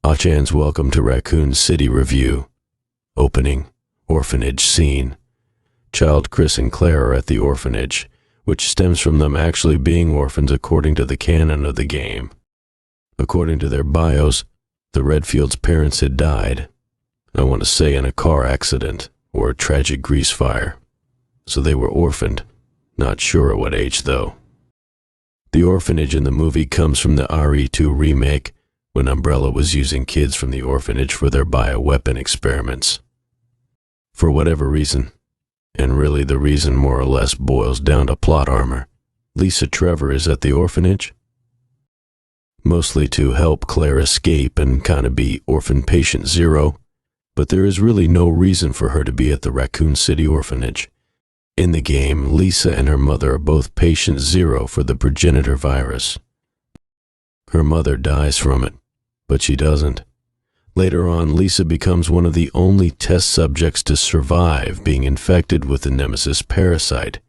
Achan's welcome to Raccoon City review. Opening, orphanage scene. Child Chris and Claire are at the orphanage, which stems from them actually being orphans according to the canon of the game. According to their bios, the Redfields' parents had died. I want to say in a car accident or a tragic grease fire. So they were orphaned, not sure at what age though. The orphanage in the movie comes from the RE2 remake, when Umbrella was using kids from the orphanage for their bioweapon experiments. For whatever reason, and really the reason more or less boils down to plot armor, Lisa Trevor is at the orphanage. Mostly to help Claire escape and kinda be orphan patient zero, but there is really no reason for her to be at the Raccoon City orphanage. In the game, Lisa and her mother are both patient zero for the progenitor virus. Her mother dies from it, but she doesn't. Later on, Lisa becomes one of the only test subjects to survive being infected with the Nemesis parasite.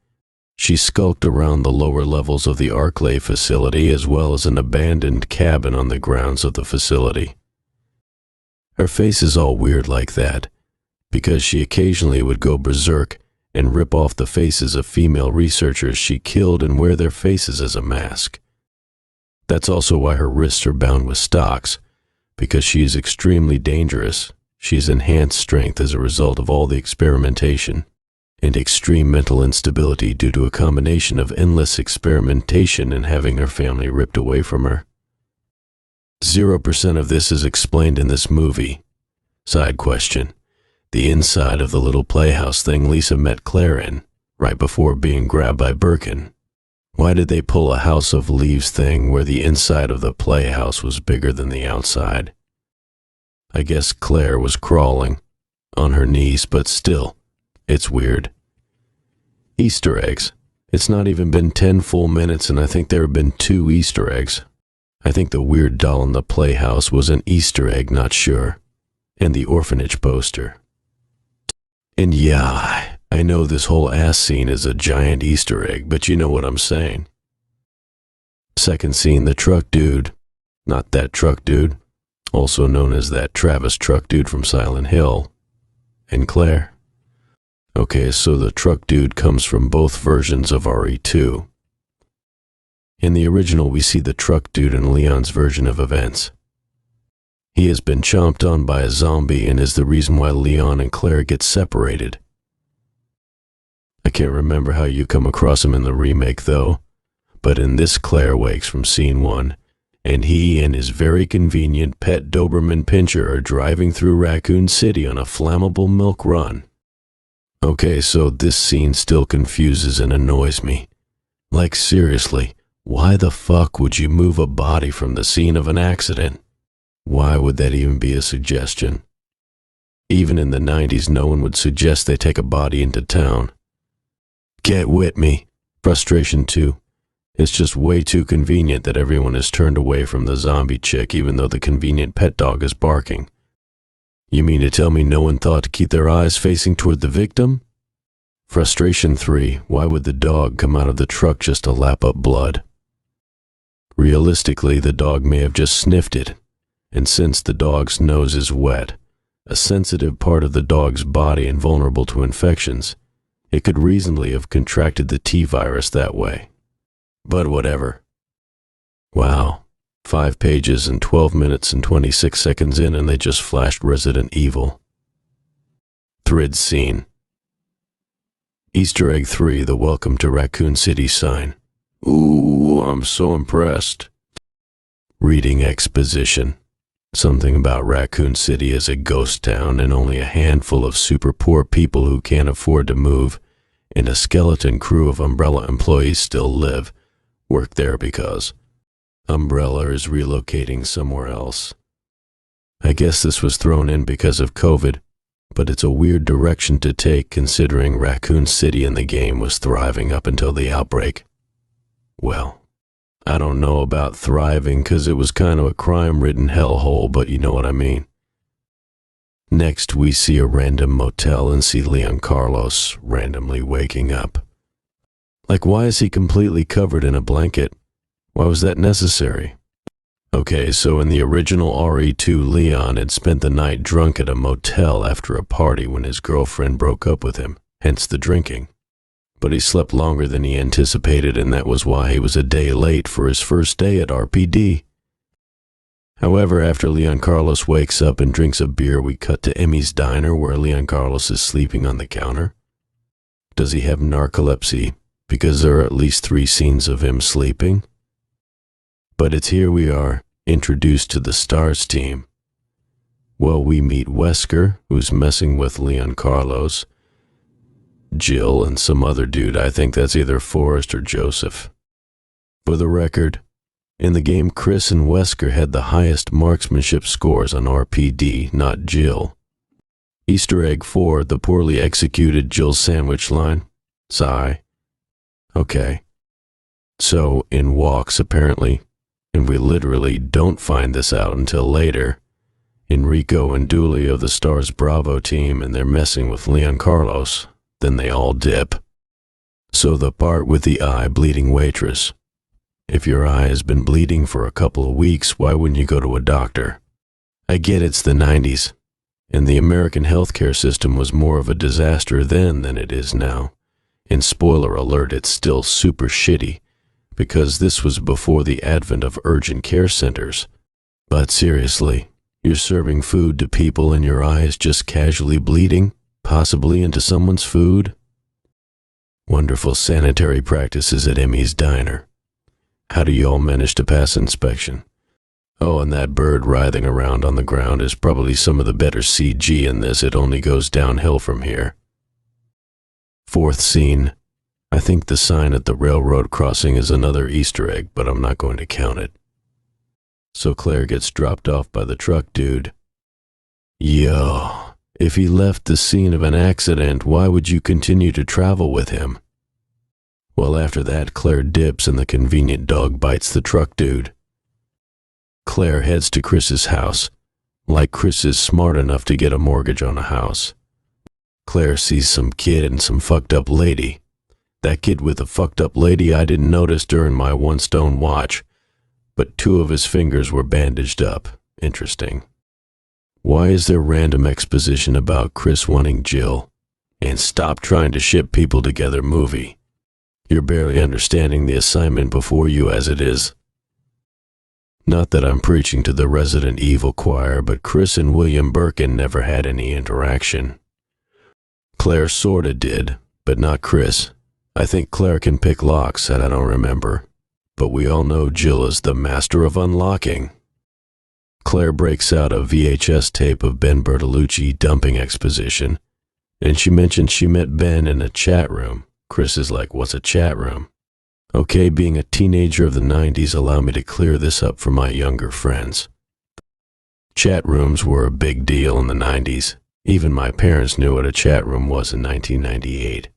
She skulked around the lower levels of the Arclay facility as well as an abandoned cabin on the grounds of the facility. Her face is all weird like that, because she occasionally would go berserk and rip off the faces of female researchers she killed and wear their faces as a mask. That's also why her wrists are bound with stocks, because she is extremely dangerous. She has enhanced strength as a result of all the experimentation, and extreme mental instability due to a combination of endless experimentation and having her family ripped away from her. 0% of this is explained in this movie. Side question. The inside of the little playhouse thing Lisa met Claire in, right before being grabbed by Birkin. Why did they pull a House of Leaves thing where the inside of the playhouse was bigger than the outside? I guess Claire was crawling, on her knees, but still, it's weird. Easter eggs. It's not even been 10 full minutes and I think there have been 2 Easter eggs. I think the weird doll in the playhouse was an Easter egg, not sure. And the orphanage poster. And yeah, I know this whole ass scene is a giant Easter egg, but you know what I'm saying. Second scene, the truck dude. Not that truck dude, also known as that Travis truck dude from Silent Hill. And Claire. Okay, so the truck dude comes from both versions of RE2. In the original, we see the truck dude in Leon's version of events. He has been chomped on by a zombie and is the reason why Leon and Claire get separated. I can't remember how you come across him in the remake though, but in this Claire wakes from scene 1, and he and his very convenient pet Doberman Pinscher are driving through Raccoon City on a flammable milk run. Okay, so this scene still confuses and annoys me. Like seriously, why the fuck would you move a body from the scene of an accident? Why would that even be a suggestion? Even in the 90s, no one would suggest they take a body into town. Get with me. Frustration 2. It's just way too convenient that everyone is turned away from the zombie chick even though the convenient pet dog is barking. You mean to tell me no one thought to keep their eyes facing toward the victim? Frustration 3. Why would the dog come out of the truck just to lap up blood? Realistically, the dog may have just sniffed it, and since the dog's nose is wet, a sensitive part of the dog's body and vulnerable to infections, it could reasonably have contracted the T-virus that way. But whatever. Wow, 5 pages and 12 minutes and 26 seconds in and they just flashed Resident Evil. Thrid scene. Easter egg 3, the Welcome to Raccoon City sign. Ooh, I'm so impressed. Reading exposition. Something about Raccoon City as a ghost town and only a handful of super poor people who can't afford to move, and a skeleton crew of Umbrella employees still work there because Umbrella is relocating somewhere else. I guess this was thrown in because of COVID, but it's a weird direction to take considering Raccoon City in the game was thriving up until the outbreak. Well, I don't know about thriving because it was kind of a crime-ridden hellhole, but you know what I mean. Next, we see a random motel and see Leon Carlos randomly waking up. Like, why is he completely covered in a blanket? Why was that necessary? Okay, so in the original RE2, Leon had spent the night drunk at a motel after a party when his girlfriend broke up with him, hence the drinking. But he slept longer than he anticipated, and that was why he was a day late for his first day at RPD. However, after Leon Carlos wakes up and drinks a beer, we cut to Emmy's diner where Leon Carlos is sleeping on the counter. Does he have narcolepsy? Because there are at least 3 scenes of him sleeping. But it's here we are, introduced to the STARS team. Well, we meet Wesker, who's messing with Leon Carlos, Jill, and some other dude. I think that's either Forrest or Joseph. For the record, in the game, Chris and Wesker had the highest marksmanship scores on RPD, not Jill. Easter egg 4, the poorly executed Jill sandwich line. Sigh. Okay. So, in walks, apparently, and we literally don't find this out until later, Enrico and Dooley of the STARS Bravo team, and they're messing with Leon Carlos. Then they all dip. So the part with the eye bleeding waitress. If your eye has been bleeding for a couple of weeks, why wouldn't you go to a doctor? I get it's the 90s, and the American healthcare system was more of a disaster then than it is now. And spoiler alert, it's still super shitty, because this was before the advent of urgent care centers. But seriously, you're serving food to people and your eye is just casually bleeding, possibly into someone's food? Wonderful sanitary practices at Emmy's diner. How do you all manage to pass inspection? Oh, and that bird writhing around on the ground is probably some of the better CG in this. It only goes downhill from here. 4th scene. I think the sign at the railroad crossing is another Easter egg, but I'm not going to count it. So Claire gets dropped off by the truck dude. Yo, if he left the scene of an accident, why would you continue to travel with him? Well, after that, Claire dips and the convenient dog bites the truck dude. Claire heads to Chris's house, like Chris is smart enough to get a mortgage on a house. Claire sees some kid and some fucked up lady. That kid with the fucked up lady I didn't notice during my 1 stone watch, but 2 of his fingers were bandaged up. Interesting. Why is there random exposition about Chris wanting Jill? And stop trying to ship people together movie. You're barely understanding the assignment before you as it is. Not that I'm preaching to the Resident Evil choir, but Chris and William Birkin never had any interaction. Claire sorta did, but not Chris. I think Claire can pick locks, and I don't remember. But we all know Jill is the master of unlocking. Claire breaks out a VHS tape of Ben Bertolucci dumping exposition, and she mentions she met Ben in a chat room. Chris is like, what's a chat room? Okay, being a teenager of the 90s, allow me to clear this up for my younger friends. Chat rooms were a big deal in the 90s. Even my parents knew what a chat room was in 1998.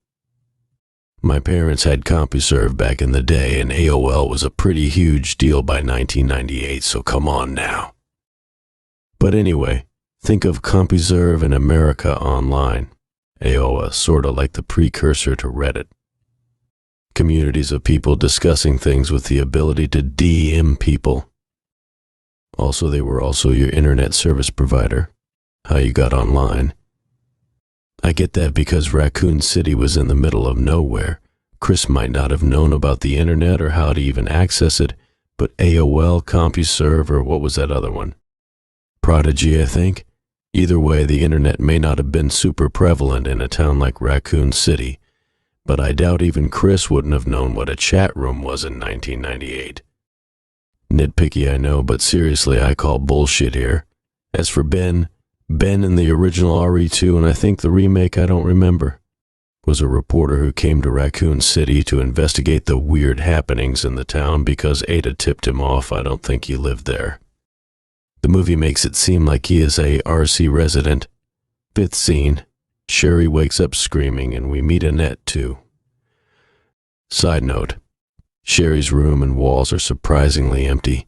My parents had CompuServe back in the day, and AOL was a pretty huge deal by 1998, so come on now. But anyway, think of CompuServe and America Online. AOL, sorta like the precursor to Reddit. Communities of people discussing things with the ability to DM people. Also, they were also your internet service provider, how you got online. I get that because Raccoon City was in the middle of nowhere. Chris might not have known about the internet or how to even access it, but AOL, CompuServe, or what was that other one? Prodigy, I think. Either way, the internet may not have been super prevalent in a town like Raccoon City, but I doubt even Chris wouldn't have known what a chat room was in 1998. Nitpicky, I know, but seriously, I call bullshit here. As for Ben in the original RE2, and I think the remake I don't remember, was a reporter who came to Raccoon City to investigate the weird happenings in the town because Ada tipped him off. I don't think he lived there. The movie makes it seem like he is a RC resident. 5th scene, Sherry wakes up screaming and we meet Annette too. Side note, Sherry's room and walls are surprisingly empty,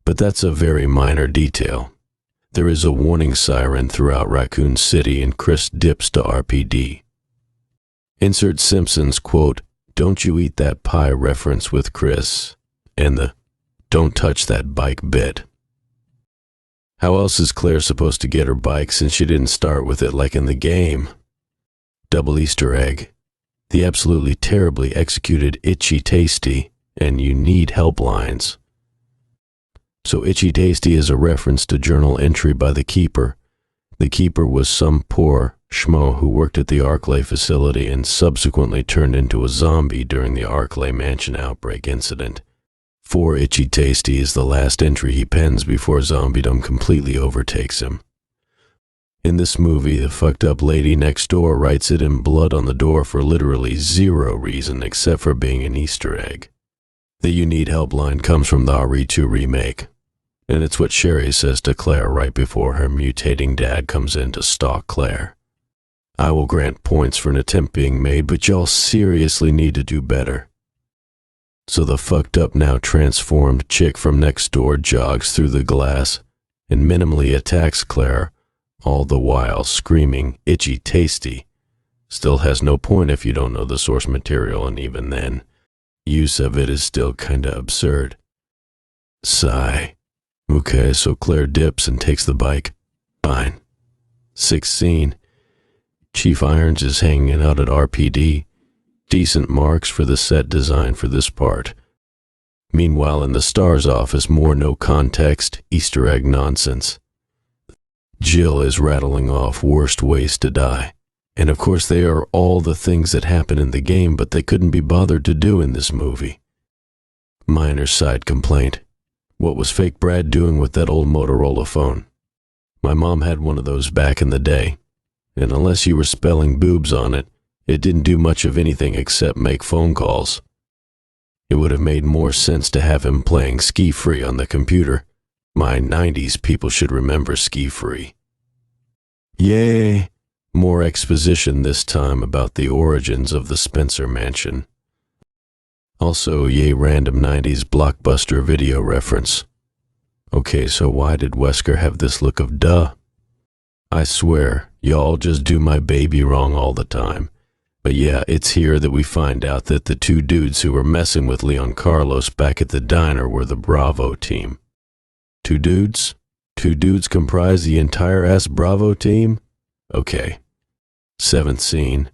but that's a very minor detail. There is a warning siren throughout Raccoon City and Chris dips to RPD. Insert Simpsons quote, "Don't you eat that pie" reference with Chris, and the don't touch that bike bit. How else is Claire supposed to get her bike since she didn't start with it like in the game? Double Easter egg. The absolutely terribly executed Itchy Tasty and You Need Helplines. So Itchy Tasty is a reference to journal entry by the keeper. The keeper was some poor schmo who worked at the Arklay facility and subsequently turned into a zombie during the Arklay Mansion outbreak incident. 4 Itchy Tasty is the last entry he pens before zombiedom completely overtakes him. In this movie, the fucked up lady next door writes it in blood on the door for literally zero reason except for being an Easter egg. The You Need Help line comes from the RE2 remake, and it's what Sherry says to Claire right before her mutating dad comes in to stalk Claire. I will grant points for an attempt being made, but y'all seriously need to do better. So the fucked up now transformed chick from next door jogs through the glass and minimally attacks Claire, all the while screaming Itchy Tasty. Still has no point if you don't know the source material, and even then, use of it is still kinda absurd. Sigh. Okay, so Claire dips and takes the bike. Fine. 6th scene. Chief Irons is hanging out at RPD. Decent marks for the set design for this part. Meanwhile, in the star's office, more no-context, Easter egg nonsense. Jill is rattling off worst ways to die. And of course they are all the things that happen in the game, but they couldn't be bothered to do in this movie. Minor side complaint. What was fake Brad doing with that old Motorola phone? My mom had one of those back in the day, and unless you were spelling boobs on it, it didn't do much of anything except make phone calls. It would have made more sense to have him playing Ski Free on the computer. My 90s people should remember Ski Free. Yay! More exposition this time about the origins of the Spencer Mansion. Also, yay random 90s blockbuster video reference. Okay, so why did Wesker have this look of duh? I swear, y'all just do my baby wrong all the time. But yeah, it's here that we find out that the 2 dudes who were messing with Leon Carlos back at the diner were the Bravo team. 2 dudes? 2 dudes comprise the entire Bravo team? Okay. 7th scene.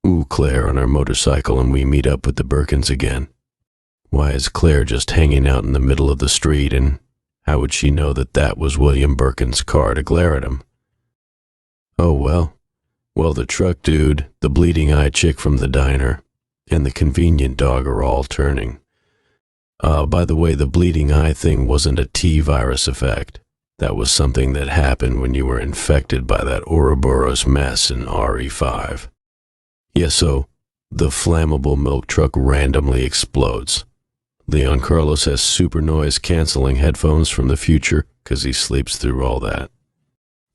Ooh, Claire on our motorcycle, and we meet up with the Birkins again. Why is Claire just hanging out in the middle of the street, and how would she know that that was William Birkin's car to glare at him? Oh well. Well, the truck dude, the bleeding eye chick from the diner, and the convenient dog are all turning. By the way, the bleeding eye thing wasn't a T-virus effect. That was something that happened when you were infected by that Ouroboros mess in RE5. Yeah, so the flammable milk truck randomly explodes. Leon Carlos has super noise-canceling headphones from the future because he sleeps through all that.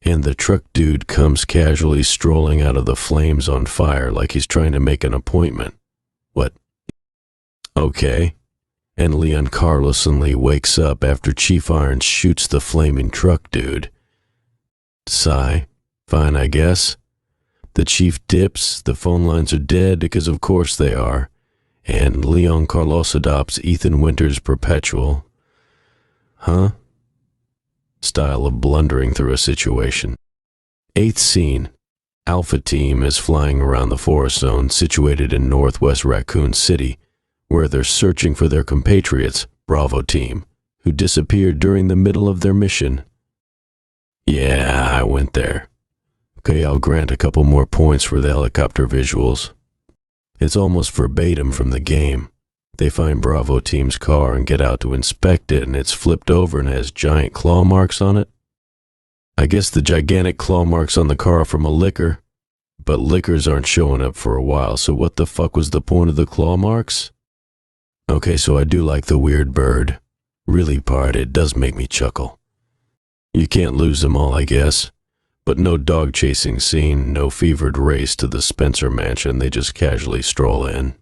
And the truck dude comes casually strolling out of the flames on fire like he's trying to make an appointment. What? Okay. And Leon Carlos suddenly wakes up after Chief Irons shoots the flaming truck dude. Sigh. Fine, I guess. The chief dips, the phone lines are dead because of course they are, and Leon Carlos adopts Ethan Winters' perpetual, style of blundering through a situation. 8th scene. Alpha Team is flying around the forest zone situated in northwest Raccoon City, where they're searching for their compatriots, Bravo Team, who disappeared during the middle of their mission. Yeah, I went there. Okay, I'll grant a couple more points for the helicopter visuals. It's almost verbatim from the game. They find Bravo Team's car and get out to inspect it, and it's flipped over and has giant claw marks on it. I guess the gigantic claw marks on the car are from a liquor, but liquors aren't showing up for a while, so what the fuck was the point of the claw marks? Okay, so I do like the weird bird. Really part, it does make me chuckle. You can't lose them all, I guess. But no dog chasing scene, no fevered race to the Spencer Mansion, they just casually stroll in.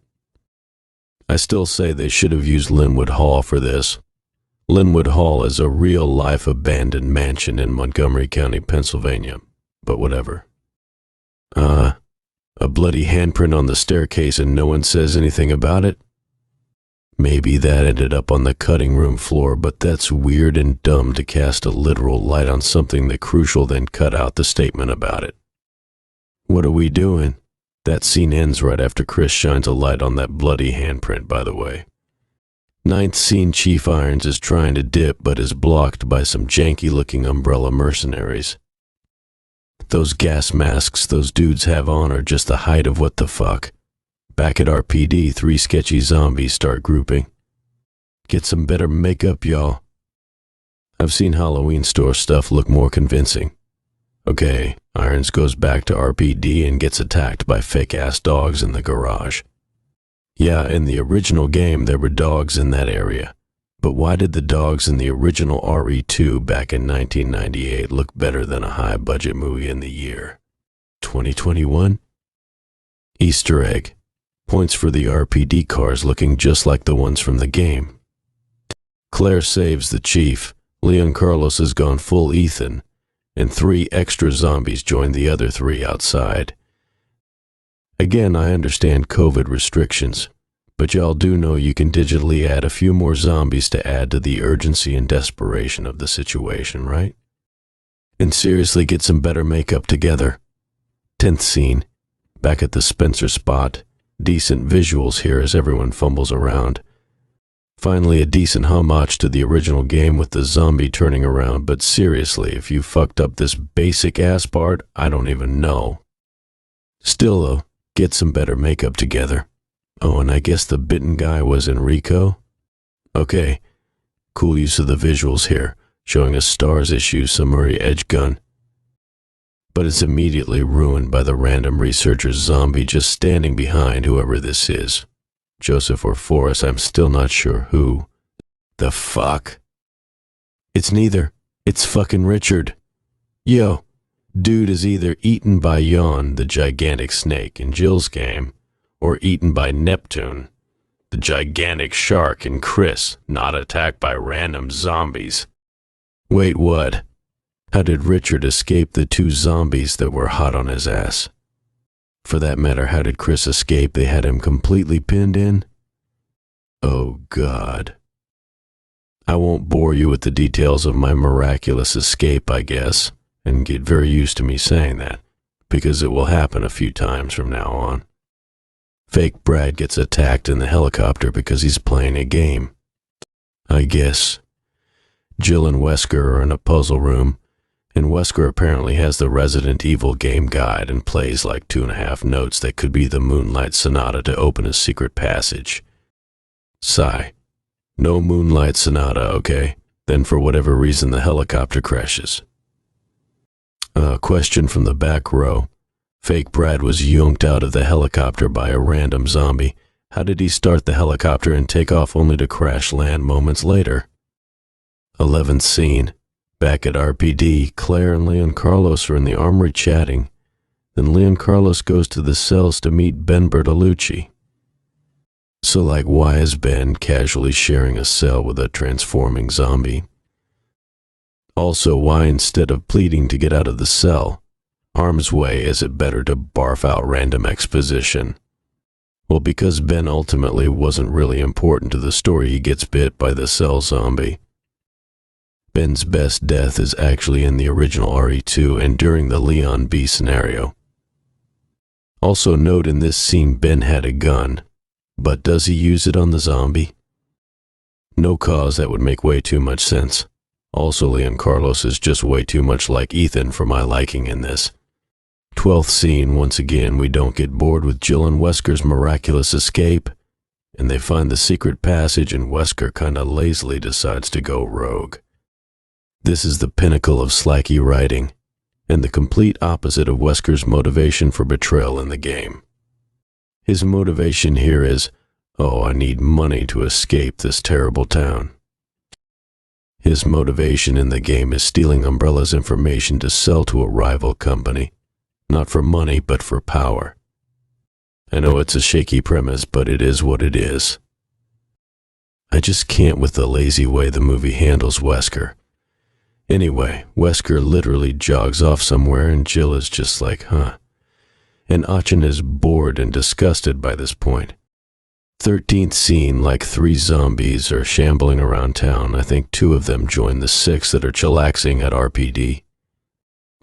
I still say they should have used Linwood Hall for this. Linwood Hall is a real-life abandoned mansion in Montgomery County, Pennsylvania, but whatever. A bloody handprint on the staircase and no one says anything about it? Maybe that ended up on the cutting room floor, but that's weird and dumb to cast a literal light on something that crucial, then cut out the statement about it. What are we doing? That scene ends right after Chris shines a light on that bloody handprint, by the way. Ninth scene, Chief Irons is trying to dip, but is blocked by some janky-looking umbrella mercenaries. Those gas masks those dudes have on are just the height of what the fuck. Back at RPD, 3 sketchy zombies start grouping. Get some better makeup, y'all. I've seen Halloween store stuff look more convincing. Okay, Irons goes back to RPD and gets attacked by fake-ass dogs in the garage. Yeah, in the original game there were dogs in that area. But why did the dogs in the original RE2 back in 1998 look better than a high-budget movie in the year 2021? Easter egg. Points for the RPD cars looking just like the ones from the game. Claire saves the chief. Leon Carlos has gone full Ethan, and 3 extra zombies join the other 3 outside. Again, I understand COVID restrictions, but y'all do know you can digitally add a few more zombies to add to the urgency and desperation of the situation, right? And seriously, get some better makeup together. 10th scene, back at the Spencer spot. Decent visuals here as everyone fumbles around. Finally, a decent homage to the original game with the zombie turning around, but seriously, if you fucked up this basic ass part, I don't even know. Still though, get some better makeup together. Oh, and I guess the bitten guy was Enrico? Okay, cool use of the visuals here, showing a STARS issue summary edge gun. But it's immediately ruined by the random researcher zombie just standing behind whoever this is. Joseph or Forrest, I'm still not sure who. The fuck? It's neither. It's fucking Richard. Yo, dude is either eaten by Yawn, the gigantic snake in Jill's game, or eaten by Neptune, the gigantic shark in Chris, not attacked by random zombies. Wait, what? How did Richard escape the 2 zombies that were hot on his ass? For that matter, how did Chris escape? They had him completely pinned in? Oh, God. I won't bore you with the details of my miraculous escape, I guess, and get very used to me saying that, because it will happen a few times from now on. Fake Brad gets attacked in the helicopter because he's playing a game. I guess. Jill and Wesker are in a puzzle room, and Wesker apparently has the Resident Evil game guide and plays like 2.5 notes that could be the Moonlight Sonata to open a secret passage. Sigh. No Moonlight Sonata, okay? Then for whatever reason the helicopter crashes. Question from the back row. Fake Brad was yoinked out of the helicopter by a random zombie. How did he start the helicopter and take off only to crash land moments later? 11th scene. Back at RPD, Claire and Leon Carlos are in the armory chatting. Then Leon Carlos goes to the cells to meet Ben Bertolucci. So like, why is Ben casually sharing a cell with a transforming zombie? Also, why instead of pleading to get out of the cell, harm's way, is it better to barf out random exposition? Well, because Ben ultimately wasn't really important to the story, he gets bit by the cell zombie. Ben's best death is actually in the original RE2 and during the Leon B scenario. Also note in this scene Ben had a gun, but does he use it on the zombie? No cause, that would make way too much sense. Also, Leon Carlos is just way too much like Ethan for my liking in this. 12th scene, once again we don't get bored with Jill and Wesker's miraculous escape, and they find the secret passage and Wesker kinda lazily decides to go rogue. This is the pinnacle of slacky writing, and the complete opposite of Wesker's motivation for betrayal in the game. His motivation here is, oh, I need money to escape this terrible town. His motivation in the game is stealing Umbrella's information to sell to a rival company, not for money, but for power. I know it's a shaky premise, but it is what it is. I just can't with the lazy way the movie handles Wesker. Anyway, Wesker literally jogs off somewhere and Jill is just like, huh. And Achin is bored and disgusted by this point. 13th scene, like 3 zombies are shambling around town. I think 2 of them join the 6 that are chillaxing at RPD.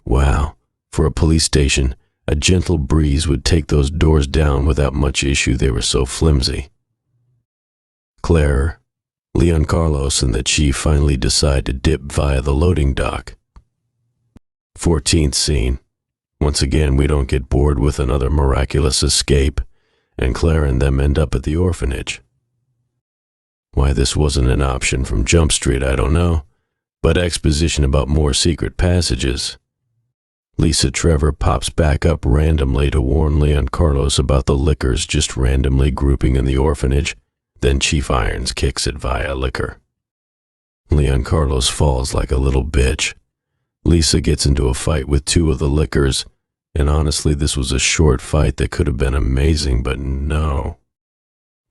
Wow, for a police station, a gentle breeze would take those doors down without much issue. They were so flimsy. Claire, Leon Carlos, and the chief finally decide to dip via the loading dock. 14th scene. Once again, we don't get bored with another miraculous escape, and Claire and them end up at the orphanage. Why this wasn't an option from Jump Street, I don't know, but exposition about more secret passages. Lisa Trevor pops back up randomly to warn Leon Carlos about the liquors just randomly grouping in the orphanage, then Chief Irons kicks it via liquor. Leon Carlos falls like a little bitch. Lisa gets into a fight with 2 of the liquors, and honestly, this was a short fight that could have been amazing, but no.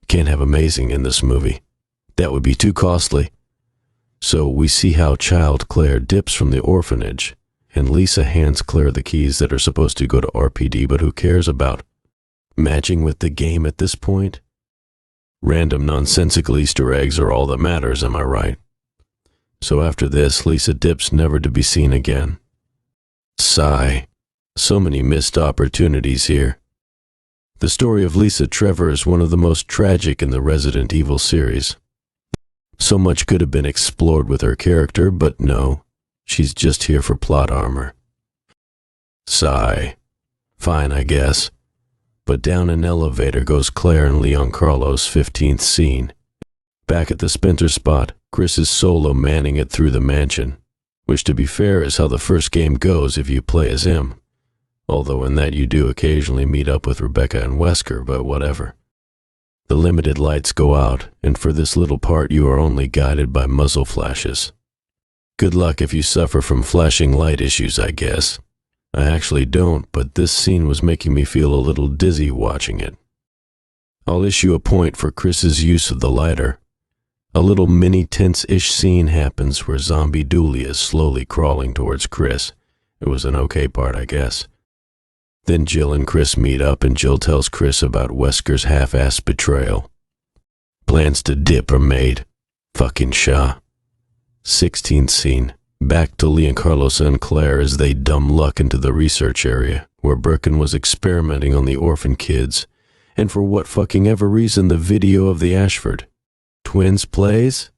Can't have amazing in this movie. That would be too costly. So we see how child Claire dips from the orphanage, and Lisa hands Claire the keys that are supposed to go to RPD, but who cares about matching with the game at this point? Random nonsensical Easter eggs are all that matters, am I right? So after this, Lisa dips never to be seen again. Sigh. So many missed opportunities here. The story of Lisa Trevor is one of the most tragic in the Resident Evil series. So much could have been explored with her character, but no, she's just here for plot armor. Sigh. Fine, I guess. But down an elevator goes Claire and Leon Carlos' 15th scene. Back at the Spencer spot, Chris is solo manning it through the mansion, which to be fair is how the first game goes if you play as him. Although in that you do occasionally meet up with Rebecca and Wesker, but whatever. The limited lights go out, and for this little part you are only guided by muzzle flashes. Good luck if you suffer from flashing light issues, I guess. I actually don't, but this scene was making me feel a little dizzy watching it. I'll issue a point for Chris's use of the lighter. A little mini tense-ish scene happens where zombie Dooley is slowly crawling towards Chris. It was an okay part, I guess. Then Jill and Chris meet up, and Jill tells Chris about Wesker's half-assed betrayal. Plans to dip are made. Fucking Shaw. 16th scene. Back to Leon Carlos and Claire as they dumb luck into the research area, where Birkin was experimenting on the orphan kids, and for what fucking ever reason the video of the Ashford twins plays?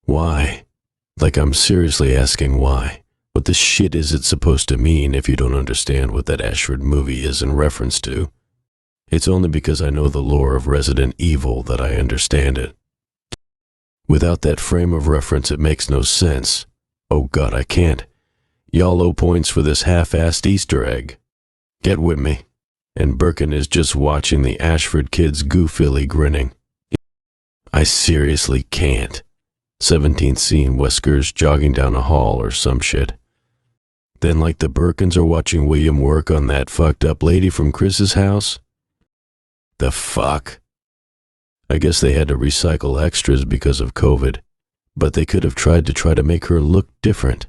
Why? Like I'm seriously asking why. What the shit is it supposed to mean if you don't understand what that Ashford movie is in reference to? It's only because I know the lore of Resident Evil that I understand it. Without that frame of reference, it makes no sense. Oh God, I can't. Y'all owe points for this half-assed Easter egg. Get with me. And Birkin is just watching the Ashford kids goofily grinning. I seriously can't. 17th scene, Wesker's jogging down a hall or some shit. Then like the Birkins are watching William work on that fucked up lady from Chris's house? The fuck? I guess they had to recycle extras because of COVID, but they could have tried to make her look different.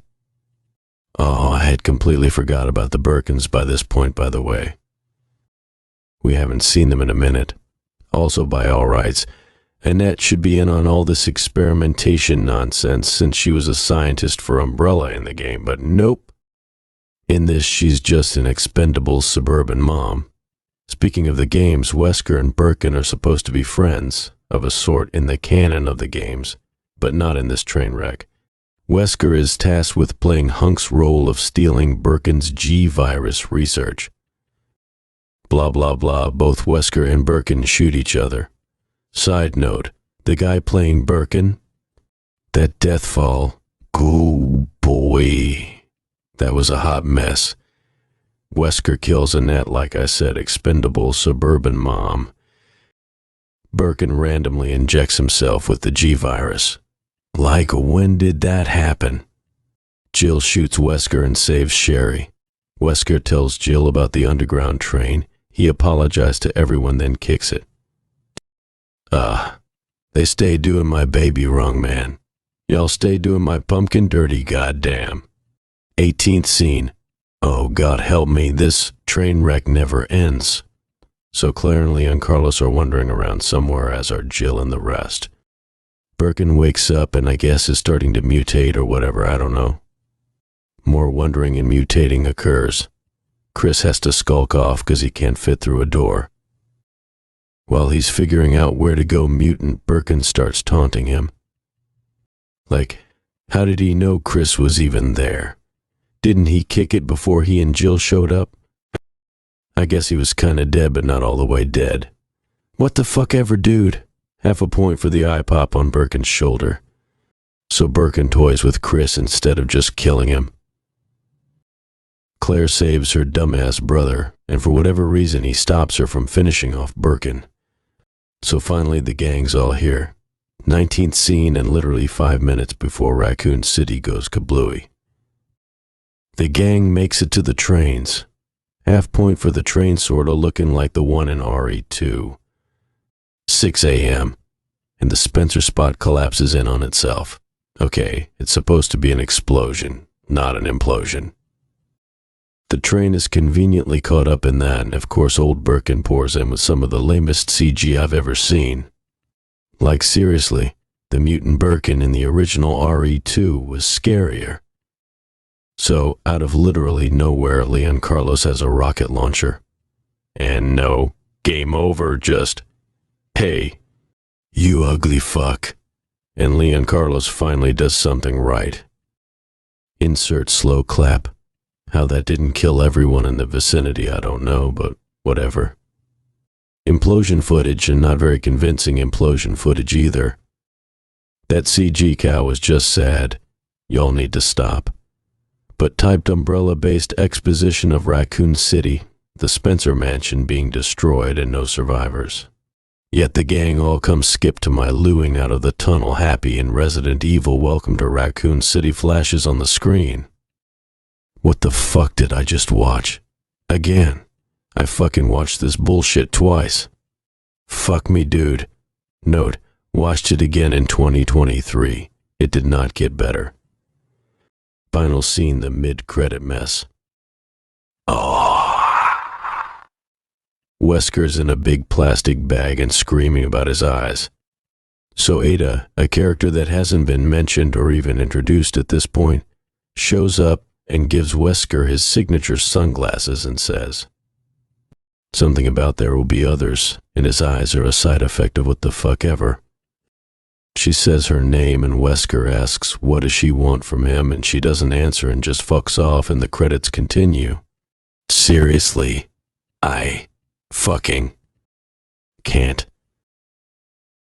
Oh, I had completely forgot about the Birkins by this point, by the way. We haven't seen them in a minute. Also, by all rights, Annette should be in on all this experimentation nonsense since she was a scientist for Umbrella in the game, but nope. In this, she's just an expendable suburban mom. Speaking of the games, Wesker and Birkin are supposed to be friends, of a sort in the canon of the games, but not in this train wreck. Wesker is tasked with playing Hunk's role of stealing Birkin's G-virus research. Blah blah blah, both Wesker and Birkin shoot each other. Side note, the guy playing Birkin, that death fall, oh boy, that was a hot mess. Wesker kills Annette, like I said, expendable suburban mom. Birkin randomly injects himself with the G-virus. Like, when did that happen? Jill shoots Wesker and saves Sherry. Wesker tells Jill about the underground train. He apologized to everyone, then kicks it. They stay doing my baby wrong, man. Y'all stay doing my pumpkin dirty, goddamn. 18th scene. Oh, God help me, this train wreck never ends. so Claire and Leon Carlos are wandering around somewhere, as are Jill and the rest. Birkin wakes up and I guess is starting to mutate or whatever, I don't know. More wondering and mutating occurs. Chris has to skulk off because he can't fit through a door. While he's figuring out where to go mutant, Birkin starts taunting him. Like, how did he know Chris was even there? Didn't he kick it before he and Jill showed up? I guess he was kinda dead, but not all the way dead. What the fuck ever, dude? Half a point for the eye pop on Birkin's shoulder. So Birkin toys with Chris instead of just killing him. Claire saves her dumbass brother, and for whatever reason he stops her from finishing off Birkin. So finally the gang's all here. 19th scene and literally 5 minutes before Raccoon City goes kablooey. The gang makes it to the trains. Half point for the train sorta looking like the one in RE2. 6 a.m. and the Spencer spot collapses in on itself. Okay, it's supposed to be an explosion, not an implosion. The train is conveniently caught up in that, and of course old Birkin pours in with some of the lamest CG I've ever seen. Like seriously, the mutant Birkin in the original RE2 was scarier. So, out of literally nowhere, Leon Carlos has a rocket launcher. And no, game over, just, hey, you ugly fuck. And Leon Carlos finally does something right. Insert slow clap. How that didn't kill everyone in the vicinity, I don't know, but whatever. Implosion footage, and not very convincing implosion footage either. That CG cow was just sad. Y'all need to stop. But typed umbrella-based exposition of Raccoon City, the Spencer mansion being destroyed and no survivors. Yet the gang all come skip to my looing out of the tunnel happy, and Resident Evil Welcome to Raccoon City flashes on the screen. What the fuck did I just watch? Again. I fucking watched this bullshit twice. Fuck me, dude. Note, watched it again in 2023. It did not get better. Final scene, the mid-credit mess. Oh. Wesker's in a big plastic bag and screaming about his eyes. So Ada, a character that hasn't been mentioned or even introduced at this point, shows up and gives Wesker his signature sunglasses and says something about there will be others, and his eyes are a side effect of what the fuck ever. She says her name, and Wesker asks what does she want from him, and she doesn't answer and just fucks off, and the credits continue. Seriously, I fucking can't